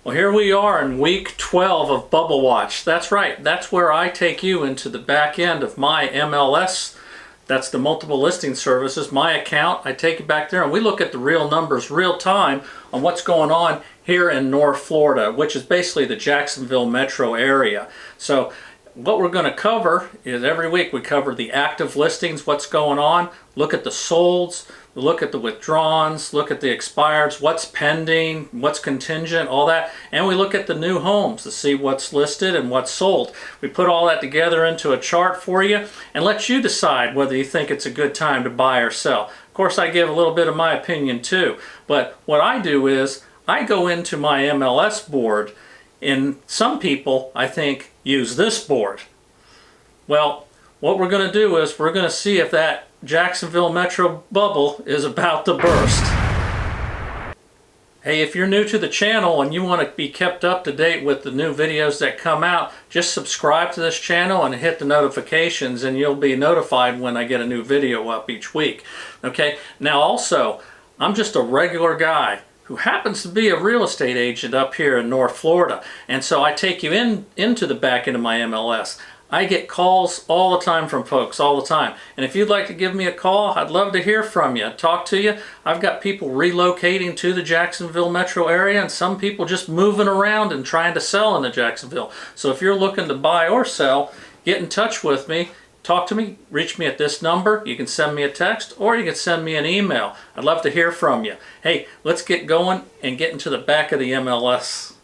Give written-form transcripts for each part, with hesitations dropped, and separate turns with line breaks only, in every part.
Well, here we are in week 12 of Bubble Watch. That's right, that's where I take you into the back end of my MLS. That's the multiple listing services, my account. I take you back there and we look at the real numbers, real time, on what's going on here in North Florida, which is basically the Jacksonville metro area. So what we're going to cover is every week we cover the active listings, what's going on, look at the solds, look at the withdrawns, look at the expireds, what's pending, what's contingent, all that, and we look at the new homes to see what's listed and what's sold. We put all that together into a chart for you and let you decide whether you think it's a good time to buy or sell. Of course, I give a little bit of my opinion too, but what I do is I go into my MLS board, and some people, I think, use this board. Well, what we're going to do is we're going to see if that Jacksonville metro bubble is about to burst. Hey, if you're new to the channel and you want to be kept up to date with the new videos that come out, just subscribe to this channel and hit the notifications and you'll be notified when I get a new video up each week. Okay, now also, I'm just a regular guy who happens to be a real estate agent up here in North Florida. And so I take you into the back end of my MLS. I get calls all the time from folks, all the time. And if you'd like to give me a call, I'd love to hear from you, talk to you. I've got people relocating to the Jacksonville metro area and some people just moving around and trying to sell in the Jacksonville. So if you're looking to buy or sell, get in touch with me. Talk to me, reach me at this number. You can send me a text or you can send me an email. I'd love to hear from you. Hey, let's get going and get into the back of the MLS.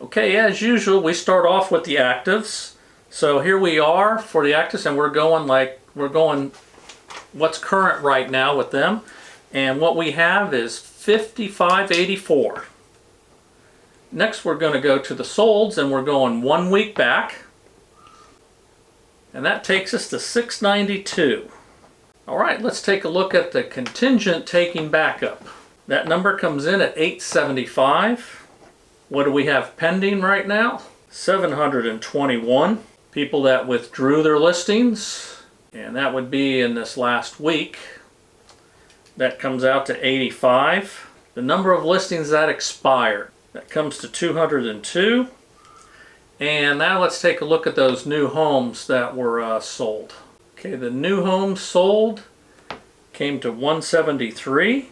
Okay, as usual, we start off with the actives. So here we are for the actives and we're going what's current right now with them. And what we have is 5584. Next we're going to go to the solds and we're going 1 week back. And that takes us to 692. All right, let's take a look at the contingent taking backup. That number comes in at 875. What do we have pending right now? 721 people that withdrew their listings, and that would be in this last week. That comes out to 85. The number of listings that expired, that comes to 202. And now let's take a look at those new homes that were sold. Okay, the new homes sold came to 173.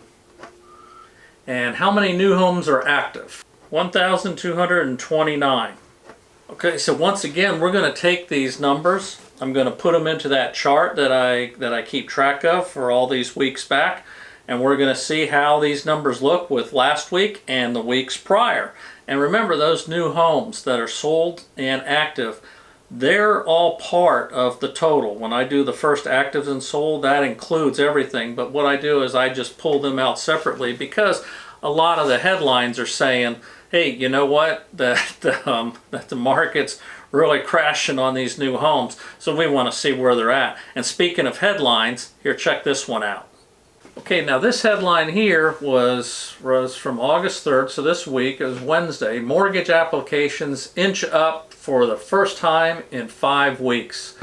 And how many new homes are active? 1,229. Okay, so once again, we're going to take these numbers. I'm going to put them into that chart that I keep track of for all these weeks back. And we're going to see how these numbers look with last week and the weeks prior. And remember, those new homes that are sold and active, they're all part of the total. When I do the first actives and sold, that includes everything. But what I do is I just pull them out separately because a lot of the headlines are saying, hey, you know what, that the market's really crashing on these new homes. So we want to see where they're at. And speaking of headlines, here, check this one out. Okay, now this headline here was from August 3rd, so this week is Wednesday. Mortgage applications inch up for the first time in 5 weeks.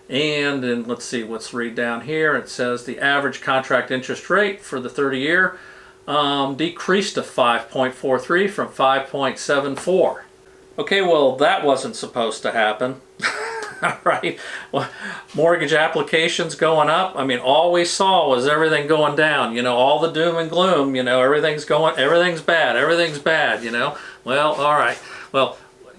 And then let's see, let's read down here. It says the average contract interest rate for the 30-year decreased to 5.43 from 5.74. Okay, well, that wasn't supposed to happen. All right, well, mortgage applications going up. I mean, all we saw was everything going down. You know, all the doom and gloom. You know, everything's bad. You know. Well, all right. Well,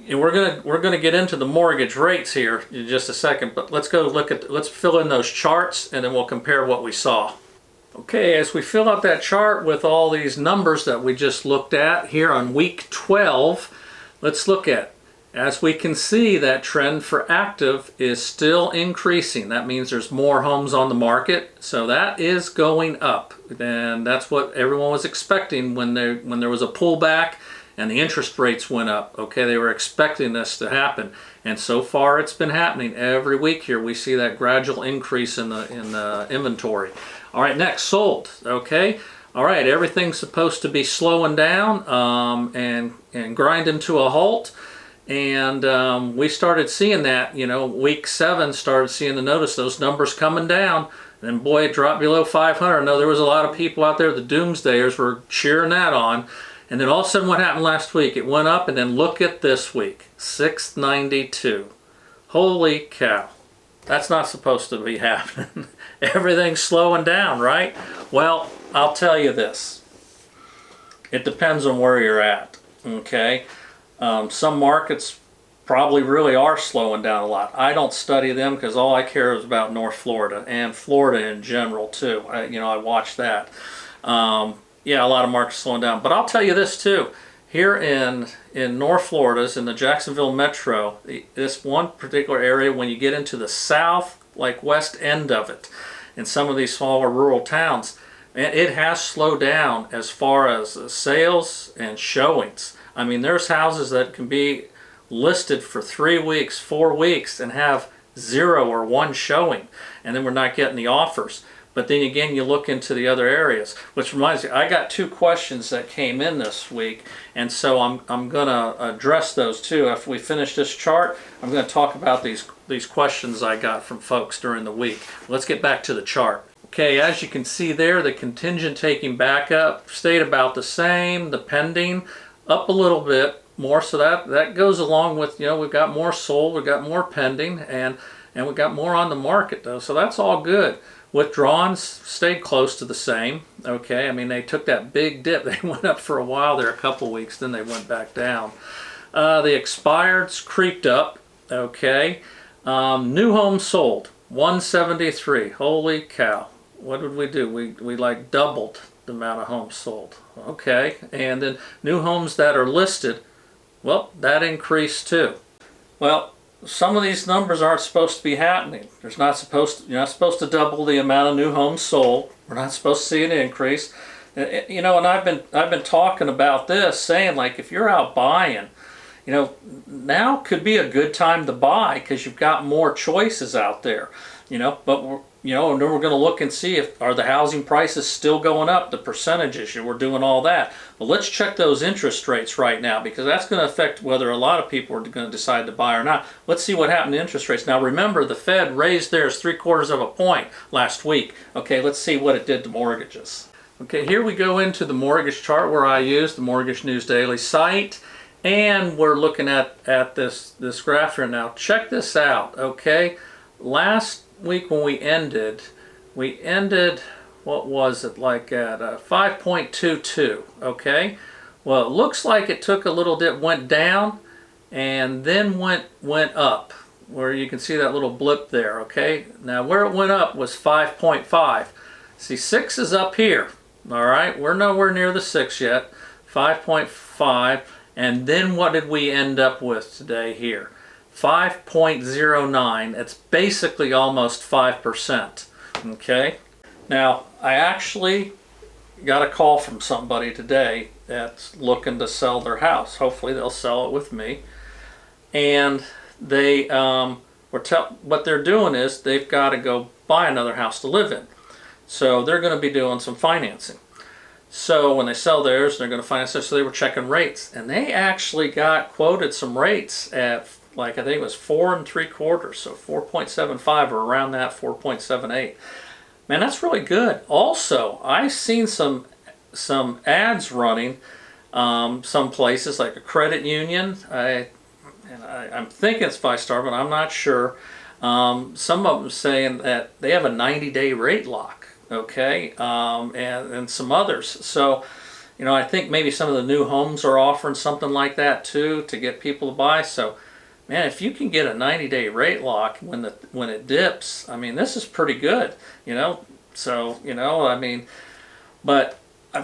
we're gonna get into the mortgage rates here in just a second. But let's go let's fill in those charts and then we'll compare what we saw. Okay, as we fill out that chart with all these numbers that we just looked at here on week 12, let's look at. As we can see, that trend for active is still increasing. That means there's more homes on the market, so that is going up. And that's what everyone was expecting when there was a pullback and the interest rates went up. Okay, they were expecting this to happen, and so far it's been happening. Every week here we see that gradual increase in the inventory. All right, next, sold. Okay. All right, everything's supposed to be slowing down and grinding to a halt. And we started seeing that, you know, week 7 started seeing those numbers coming down. And boy, it dropped below 500. I know there was a lot of people out there, the doomsdayers were cheering that on. And then all of a sudden what happened last week? It went up, and then look at this week, 692. Holy cow. That's not supposed to be happening. Everything's slowing down, right? Well, I'll tell you this. It depends on where you're at, okay? Some markets probably really are slowing down a lot. I don't study them because all I care is about North Florida and Florida in general too. I watch that. Yeah, a lot of markets slowing down. But I'll tell you this too. Here in North Florida, in the Jacksonville metro, this one particular area, when you get into the south, like west end of it, in some of these smaller rural towns, it has slowed down as far as sales and showings. I mean, there's houses that can be listed for 3 weeks, 4 weeks, and have 0 or 1 showing, and then we're not getting the offers. But then again, you look into the other areas, which reminds me, I got 2 questions that came in this week, and so I'm going to address those too. After we finish this chart, I'm going to talk about these questions I got from folks during the week. Let's get back to the chart. Okay, as you can see there, the contingent taking back up stayed about the same. The pending up a little bit more, so that goes along with, we've got more sold, we've got more pending, and we've got more on the market though, so that's all good. Withdrawals stayed close to the same. Okay, I mean, they took that big dip. They went up for a while there, a couple of weeks, then they went back down. The expireds creeped up. Okay, new homes sold 173. Holy cow! What did we do? We like doubled the amount of homes sold. Okay, and then new homes that are listed, well, that increased too. Well, some of these numbers aren't supposed to be happening. You're not supposed to double the amount of new homes sold. We're not supposed to see an increase. And I've been talking about this, saying like, if you're out buying, now could be a good time to buy because you've got more choices out there. But and then we're going to look and see are the housing prices still going up, the percentages, we're doing all that. But let's check those interest rates right now, because that's going to affect whether a lot of people are going to decide to buy or not. Let's see what happened to interest rates. Now remember, the Fed raised theirs 3/4 of a point last week. Okay, let's see what it did to mortgages. Okay, here we go into the mortgage chart where I use the Mortgage News Daily site, and we're looking at this graph here now. Check this out, okay? Last week when we ended, what was it, like at 5.22, okay? Well, it looks like it took a little dip, went down, and then went up, where you can see that little blip there, okay? Now where it went up was 5.5. See, 6 is up here, all right? We're nowhere near the 6 yet, 5.5, and then what did we end up with today here? 5.09. It's basically almost 5%. Okay. Now, I actually got a call from somebody today that's looking to sell their house. Hopefully, they'll sell it with me. And they what they're doing is they've got to go buy another house to live in. So they're going to be doing some financing. So when they sell theirs, they're going to finance it. So they were checking rates, and they actually got quoted some rates at, like, I think it was 4 3/4, so 4.75 or around that, 4.78. Man, that's really good. Also, I've seen some ads running some places like a credit union. I'm thinking it's 5-star, but I'm not sure. Some of them saying that they have a 90-day rate lock, okay, and some others. So, I think maybe some of the new homes are offering something like that too to get people to buy. So, man, if you can get a 90-day rate lock when it dips, I mean, this is pretty good, So, I mean, but I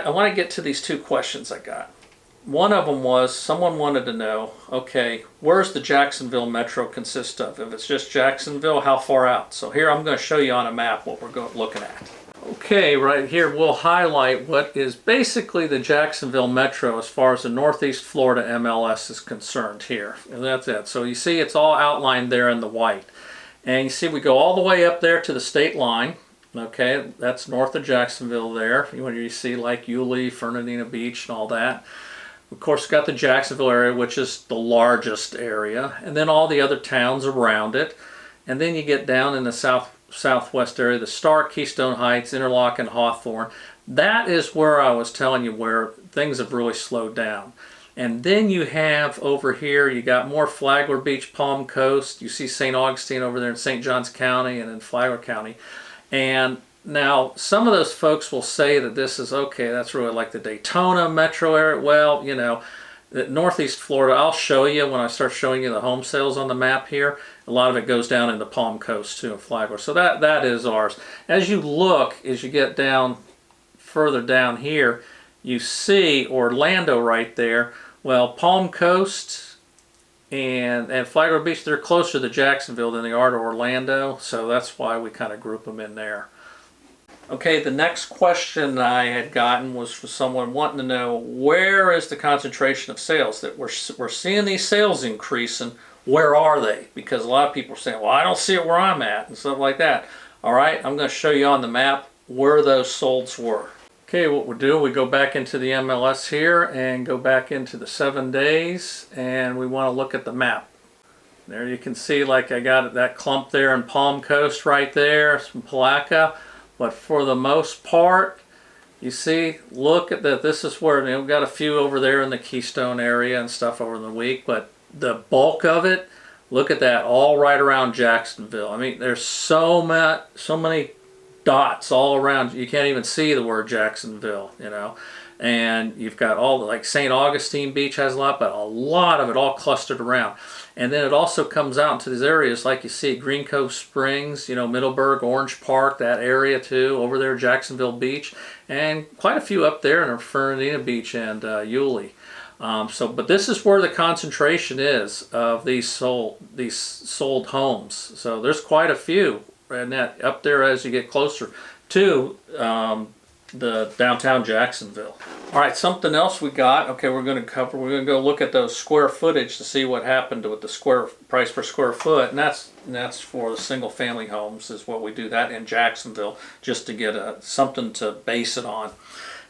want to get to these 2 questions I got. One of them was, someone wanted to know, okay, where's the Jacksonville metro consist of? If it's just Jacksonville, how far out? So here I'm going to show you on a map what we're looking at. Okay, right here we'll highlight what is basically the Jacksonville metro as far as the Northeast Florida MLS is concerned here. And that's it. So you see it's all outlined there in the white. And you see we go all the way up there to the state line. Okay, that's north of Jacksonville there. When you see like Yulee, Fernandina Beach and all that. Of course, we've got the Jacksonville area, which is the largest area. And then all the other towns around it. And then you get down in the southwest area, the Stark, Keystone Heights, Interlochen, Hawthorne. That is where I was telling you where things have really slowed down. And then you have over here, you got more Flagler Beach, Palm Coast. You see St. Augustine over there in St. Johns County and in Flagler County. And now some of those folks will say that this is okay, that's really like the Daytona metro area. Well, you know, Northeast Florida, I'll show you when I start showing you the home sales on the map here. A lot of it goes down in the Palm Coast too, in Flagler. So that is ours. As you look, as you get down further down here, you see Orlando right there. Well, Palm Coast and Flagler Beach, they're closer to Jacksonville than they are to Orlando, so that's why we kind of group them in there. Okay, the next question I had gotten was for someone wanting to know, where is the concentration of sales? That we're seeing these sales increasing, where are they? Because a lot of people are saying, well, I don't see it where I'm at, and stuff like that. All right, I'm going to show you on the map where those solds were. Okay, what we'll do, we go back into the MLS here and go back into the 7 days, and we want to look at the map. There you can see, like, I got that clump there in Palm Coast right there, some Palaca. But for the most part, you see, look at that. This is where, you know, we've got a few over there in the Keystone area and stuff over the week, but the bulk of it, look at that, all right around Jacksonville. I mean, there's so many dots all around. You can't even see the word Jacksonville, you know. And you've got all the, like St. Augustine Beach has a lot, but a lot of it all clustered around. And then it also comes out into these areas like you see Green Cove Springs, you know, Middleburg, Orange Park, that area too, over there Jacksonville Beach, and quite a few up there in Fernandina Beach and Yulee. But this is where the concentration is of these sold homes. So there's quite a few, and that up there as you get closer to the downtown Jacksonville. All right, something else we got. Okay, we're going to go look at those square footage to see what happened with the square price per square foot, and that's for the single family homes is what we do that in Jacksonville, just to get something to base it on.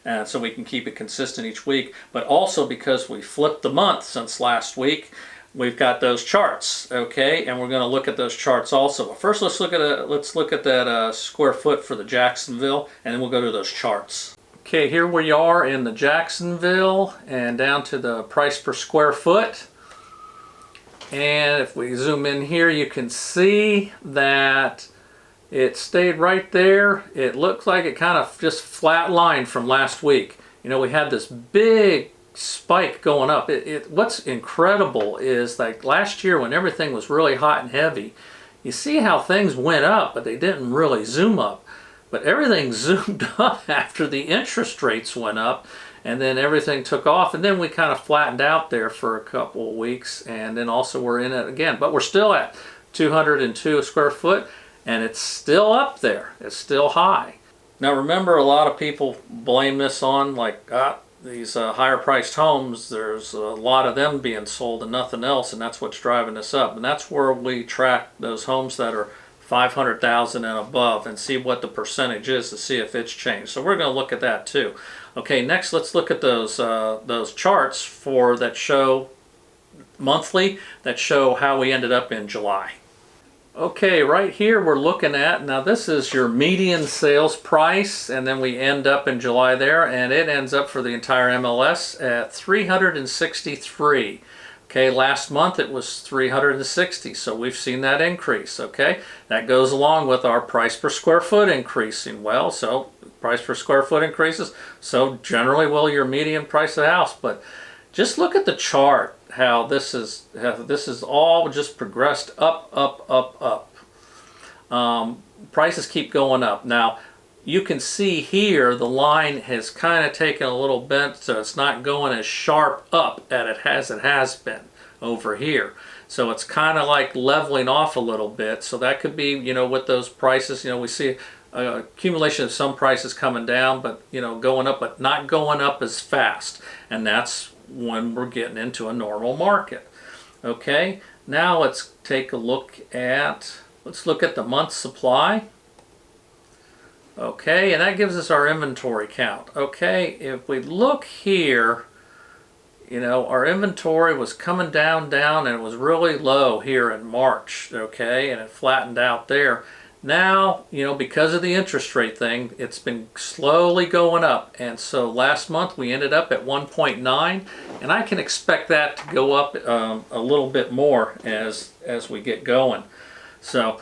And so we can keep it consistent each week, but also because we flipped the month since last week, we've got those charts, okay, and we're going to look at those charts also. But first, let's look at that square foot for the Jacksonville, and then we'll go to those charts. Okay, here we are in the Jacksonville, and down to the price per square foot. And if we zoom in here, you can see that it stayed right there. It looks like it kind of just flat lined from last week. You know, we had this big spike going up. What's incredible is like last year when everything was really hot and heavy, you see how things went up, but they didn't really zoom up. But everything zoomed up after the interest rates went up, and then everything took off, and then we kind of flattened out there for a couple of weeks, and then also we're in it again. But we're still at 202 a square foot, and it's still up there. It's still high. Now remember, a lot of people blame this on like these higher priced homes. There's a lot of them being sold and nothing else, and that's what's driving this up. And that's where we track those homes that are 500,000 and above and see what the percentage is to see if it's changed. So we're going to look at that too. Okay, next let's look at those charts that show monthly, that show how we ended up in July. Okay, right here we're looking at, now this is your median sales price, and then we end up in July there, and it ends up for the entire MLS at 363. Okay, last month it was 360, so we've seen that increase, okay? That goes along with our price per square foot increasing. Well, so price per square foot increases, so generally will your median price of the house. But just look at the chart, how this is all just progressed up, up, up, up. Prices keep going up. Now, you can see here the line has kind of taken a little bent, so it's not going as sharp up as it has been over here. So it's kind of like leveling off a little bit. So that could be, you know, with those prices, you know, we see accumulation of some prices coming down, but, you know, going up, but not going up as fast. And that's when we're getting into a normal market. Okay, now let's take a look at, the month supply. Okay, and that gives us our inventory count. Okay, if we look here, you know, our inventory was coming down, and it was really low here in March, okay, and it flattened out there. Now, because of the interest rate thing, it's been slowly going up. And so last month we ended up at 1.9, and I can expect that to go up a little bit more as we get going. So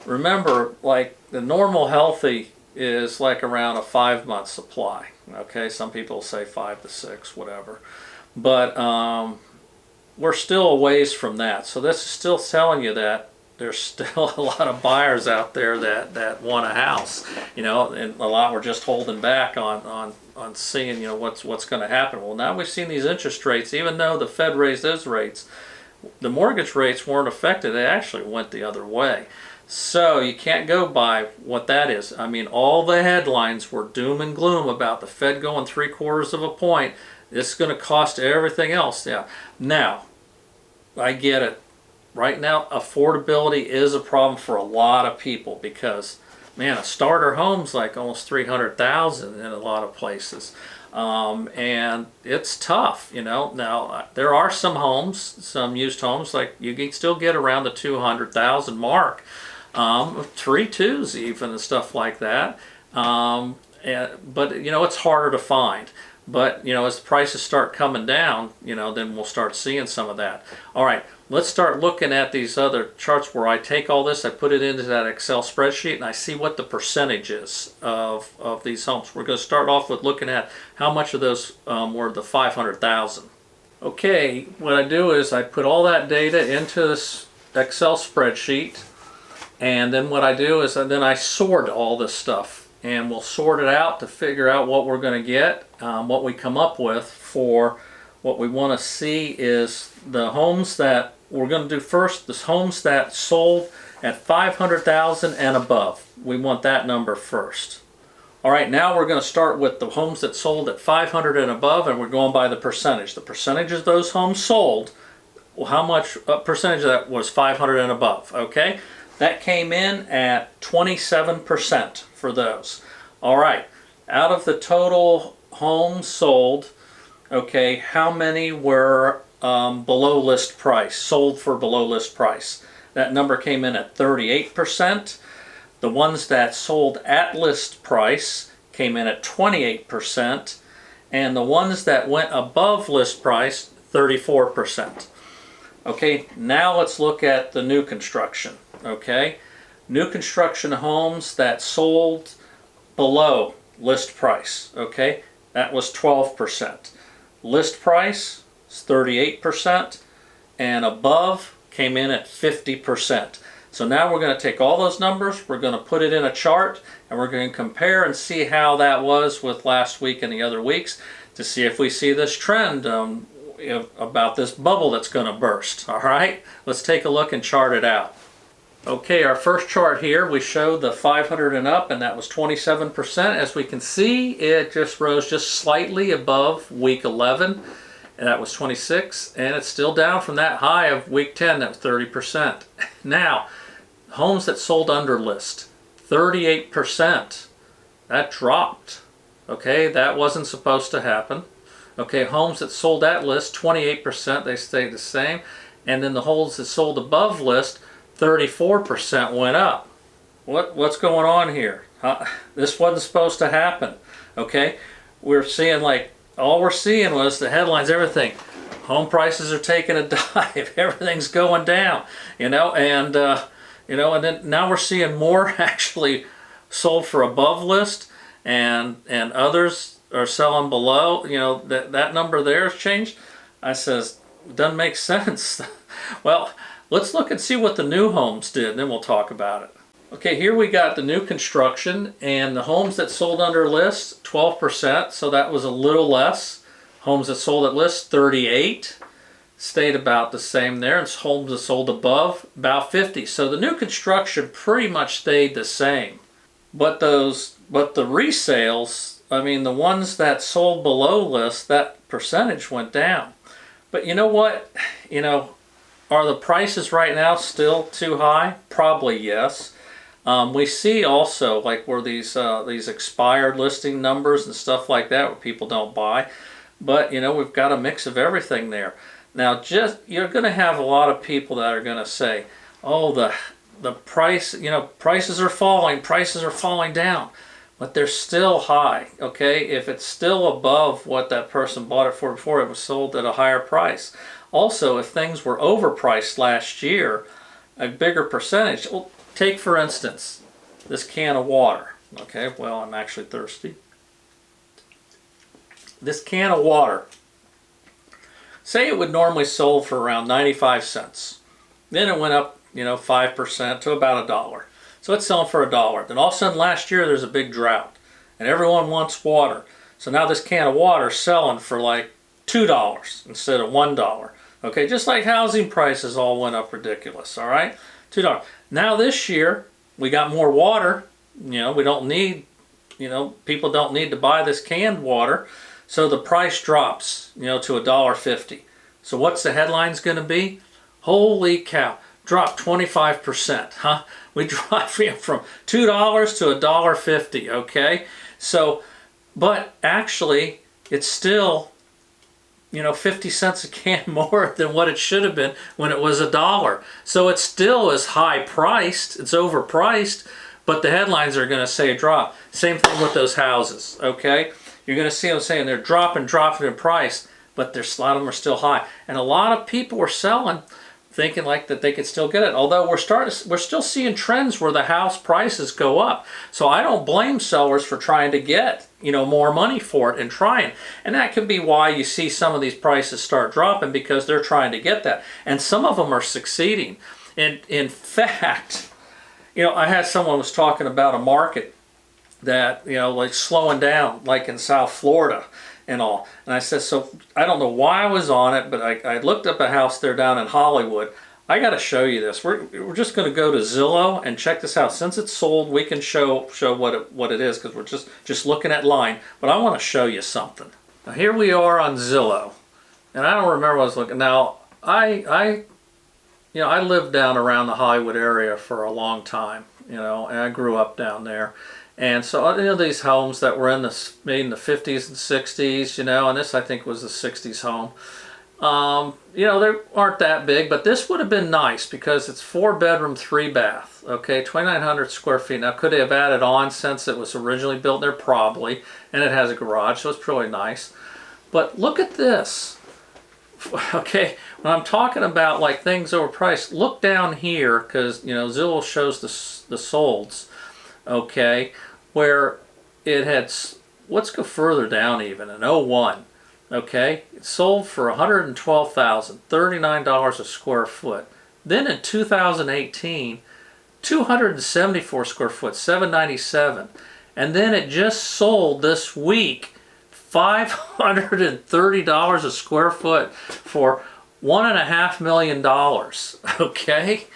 remember, like the normal healthy is like around a 5-month supply. Okay, some people say 5 to 6, whatever. But we're still a ways from that. So this is still telling you that there's still a lot of buyers out there that want a house, and a lot were just holding back on seeing, what's going to happen. Well, now we've seen these interest rates, even though the Fed raised those rates, the mortgage rates weren't affected. They actually went the other way. So you can't go by what that is. I mean, all the headlines were doom and gloom about the Fed going 3/4 of a point. It's going to cost everything else. Yeah. Now, I get it. Right now, affordability is a problem for a lot of people because, man, a starter home's like almost $300,000 in a lot of places, and it's tough. Now there are some homes, some used homes, like you can still get around the $200,000 mark, 3.2s even and stuff like that. But it's harder to find. But as the prices start coming down, then we'll start seeing some of that. All right, let's start looking at these other charts where I take all this, I put it into that Excel spreadsheet, and I see what the percentage is of these homes. We're going to start off with looking at how much of those were the 500,000. Okay, what I do is I put all that data into this Excel spreadsheet, and then what I do is then I sort all this stuff. And we'll sort it out to figure out what we're going to get. What we come up with for what we want to see is the homes that we're going to do first. The homes that sold at 500,000 and above. We want that number first. All right, now we're going to start with the homes that sold at 500 and above, and we're going by the percentage. The percentage of those homes sold, well, how much percentage of that was 500 and above? Okay, that came in at 27%. For those. All right, out of the total homes sold, okay, how many were below list price, sold for below list price? That number came in at 38%. The ones that sold at list price came in at 28%, and the ones that went above list price, 34%. Okay, now let's look at the new construction, okay? New construction homes that sold below list price, okay, that was 12%. List price is 38%, and above came in at 50%. So now we're going to take all those numbers, we're going to put it in a chart, and we're going to compare and see how that was with last week and the other weeks to see if we see this trend about this bubble that's going to burst. All right, let's take a look and chart it out. Okay, our first chart here, we showed the 500 and up, and that was 27%. As we can see, it just rose just slightly above week 11, and that was 26, and it's still down from that high of week 10, that was 30%. Now, homes that sold under list, 38%. That dropped. Okay, that wasn't supposed to happen. Okay, homes that sold at list, 28%, they stayed the same. And then the homes that sold above list, 34% went up. What's going on here? This wasn't supposed to happen. Okay, we're seeing all we're seeing was the headlines, everything. Home prices are taking a dive. Everything's going down. And then now we're seeing more actually sold for above list, and others are selling below. That number there has changed. I says, doesn't make sense. Well, let's look and see what the new homes did, and then we'll talk about it. Okay, here we got the new construction, and the homes that sold under list, 12%, so that was a little less. Homes that sold at list, 38, stayed about the same there, and homes that sold above, about 50. So the new construction pretty much stayed the same. But the resales, I mean the ones that sold below list, that percentage went down. But you know what? Are the prices right now still too high? Probably yes. We see also where these expired listing numbers and stuff like that where people don't buy. But we've got a mix of everything there. Now you're going to have a lot of people that are going to say, oh, the price, prices are falling down, but they're still high, okay? If it's still above what that person bought it for before it was sold at a higher price. Also, if things were overpriced last year, a bigger percentage. Well, take for instance, this can of water, okay? Well, I'm actually thirsty. This can of water, say it would normally sold for around 95 cents. Then it went up, 5% to about $1. So it's selling for $1. Then all of a sudden last year there's a big drought and everyone wants water. So now this can of water is selling for like $2 instead of $1. Okay, just like housing prices all went up ridiculous, all right? $2. Now this year we got more water. We don't need, people don't need to buy this canned water. So the price drops, to $1.50. So what's the headlines going to be? Holy cow, dropped 25%, huh? We dropped from $2 to $1.50, okay? So, but actually, it's still, 50 cents a can more than what it should have been when it was $1. So it still is high priced, it's overpriced, but the headlines are going to say a drop. Same thing with those houses, okay? You're going to see them saying they're dropping in price, but a lot of them are still high. And a lot of people are selling thinking like that they could still get it. Although we're still seeing trends where the house prices go up. So I don't blame sellers for trying to get, more money for it and trying. And that could be why you see some of these prices start dropping, because they're trying to get that. And some of them are succeeding. And in fact, I had someone was talking about a market that, like slowing down, like in South Florida and all. And I said, so I don't know why I was on it, but I looked up a house there down in Hollywood. I got to show you this. We're just going to go to Zillow and check this out. Since it's sold, we can show what it is, because we're just looking at line. But I want to show you something. Now here we are on Zillow, and I don't remember what I was looking. Now I lived down around the Hollywood area for a long time, and I grew up down there. And so, these homes that were made in the 50s and 60s, and this I think was the 60s home. They aren't that big, but this would have been nice because it's 4-bedroom, 3-bath, okay, 2,900 square feet. Now, could they have added on since it was originally built there? Probably. And it has a garage, so it's really nice. But look at this. Okay, when I'm talking about like things overpriced, look down here, because, Zillow shows the solds, okay, where it had, let's go further down even, in '01, okay, it sold for $112,000, $39 a square foot. Then in 2018, 274 square foot, $797, and then it just sold this week, $530 a square foot for $1.5 million, okay?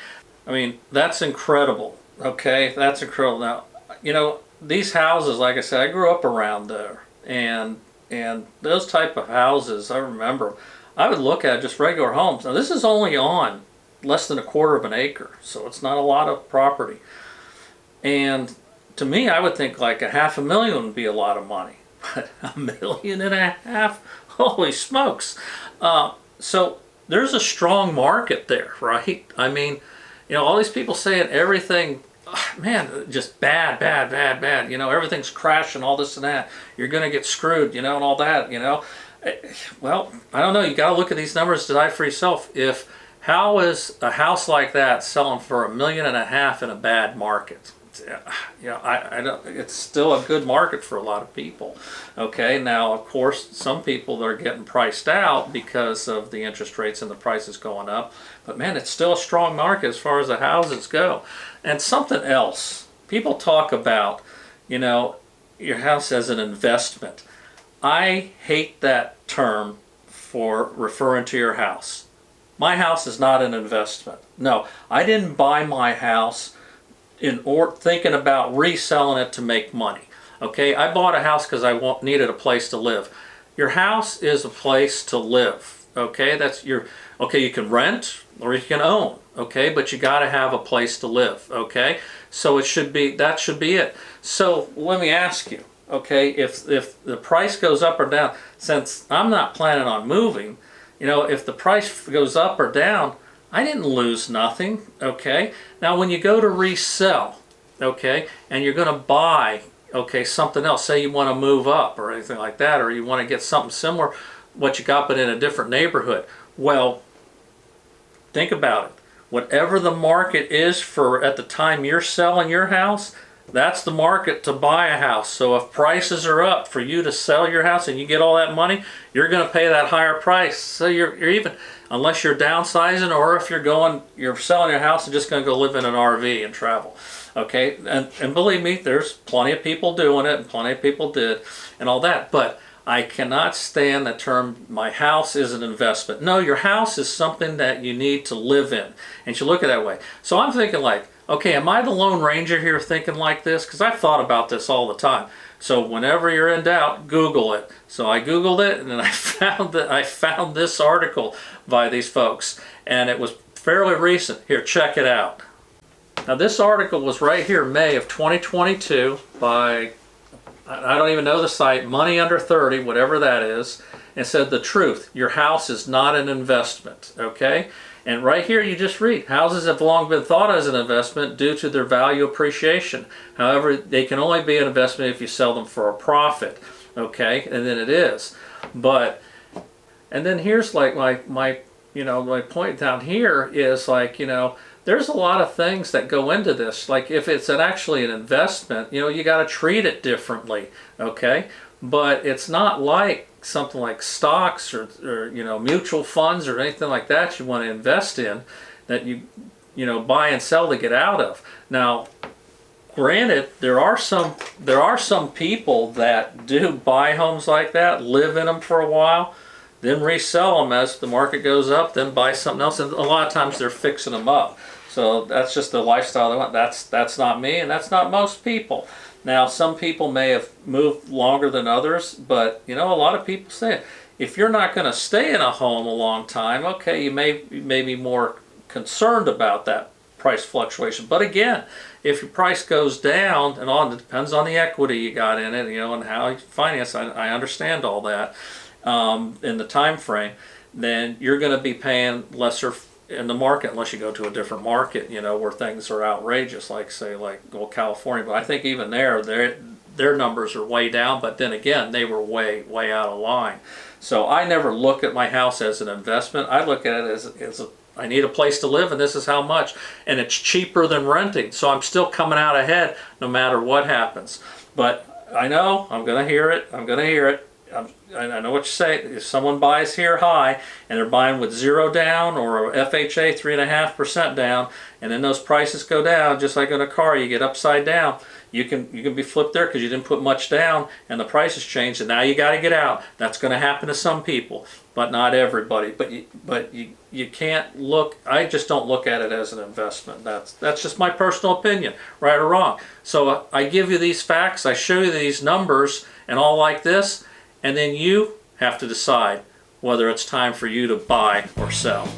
I mean, that's incredible, okay? That's incredible. Now, these houses, like I said, I grew up around there, and those type of houses, I remember, I would look at just regular homes. Now, this is only on less than 1/4 of an acre, so it's not a lot of property. And to me, I would think like $500,000 would be a lot of money. But $1.5 million? Holy smokes. So there's a strong market there, right? I mean, all these people saying everything, man, just bad. Everything's crashing, all this and that. You're going to get screwed, and all that, Well, I don't know. You got to look at these numbers, decide for yourself. How is a house like that selling for $1.5 million in a bad market? I don't. It's still a good market for a lot of people. Okay, now of course some people are getting priced out because of the interest rates and the prices going up. But man, it's still a strong market as far as the houses go. And something else, people talk about, your house as an investment. I hate that term for referring to your house. My house is not an investment. No, I didn't buy my house thinking about reselling it to make money. Okay, I bought a house because I needed a place to live. Your house is a place to live. Okay, you can rent or you can own. Okay, but you got to have a place to live. Okay, so that should be it. So let me ask you. Okay, if the price goes up or down, since I'm not planning on moving, if the price goes up or down, I didn't lose nothing, okay? Now when you go to resell, okay, and you're going to buy, okay, something else, say you want to move up or anything like that, or you want to get something similar what you got but in a different neighborhood. Well, think about it. Whatever the market is for at the time you're selling your house, that's the market to buy a house. So if prices are up for you to sell your house and you get all that money, you're going to pay that higher price. So you're even, unless you're downsizing, or if you're selling your house and just going to go live in an RV and travel. Okay, and believe me, there's plenty of people doing it, and plenty of people did, and all that. But I cannot stand the term, my house is an investment. No, your house is something that you need to live in, and you look at it that way. So I'm thinking like, okay, am I the Lone Ranger here thinking like this? Because I've thought about this all the time. So whenever you're in doubt, Google it. So I Googled it, and then I found this article by these folks, and it was fairly recent. Here, check it out. Now this article was right here, May of 2022, by, I don't even know the site, Money Under 30, whatever that is, and said the truth, your house is not an investment, okay? And right here you just read, houses have long been thought as an investment due to their value appreciation. However, they can only be an investment if you sell them for a profit, okay? And then it is. But, and then here's like my point down here is like, there's a lot of things that go into this. Like if it's actually an investment, you got to treat it differently, okay? But it's not like something like stocks or mutual funds or anything like that you want to invest in that you buy and sell to get out of. Now, granted, there are some people that do buy homes like that, live in them for a while, then resell them as the market goes up, then buy something else, and a lot of times they're fixing them up. So that's just the lifestyle they want. That's not me, and that's not most people. Now, some people may have moved longer than others, but a lot of people say if you're not going to stay in a home a long time, okay, you may be more concerned about that price fluctuation. But again, if your price goes down, and it depends on the equity you got in it, and how you finance. I understand all that in the time frame. Then you're going to be paying lesser in the market unless you go to a different market, where things are outrageous, like California. But I think even their numbers are way down, but then again, they were way out of line. So I never look at my house as an investment. I look at it as I need a place to live, and this is how much, and it's cheaper than renting. So I'm still coming out ahead no matter what happens. But I know I'm going to hear it. I know what you say. If someone buys here high and they're buying with 0 down or FHA 3.5% down, and then those prices go down, just like in a car, you get upside down. You can be flipped there because you didn't put much down and the prices changed, and now you got to get out. That's going to happen to some people, but not everybody. But you can't look. I just don't look at it as an investment. That's just my personal opinion, right or wrong. So I give you these facts, I show you these numbers, and all like this. And then you have to decide whether it's time for you to buy or sell.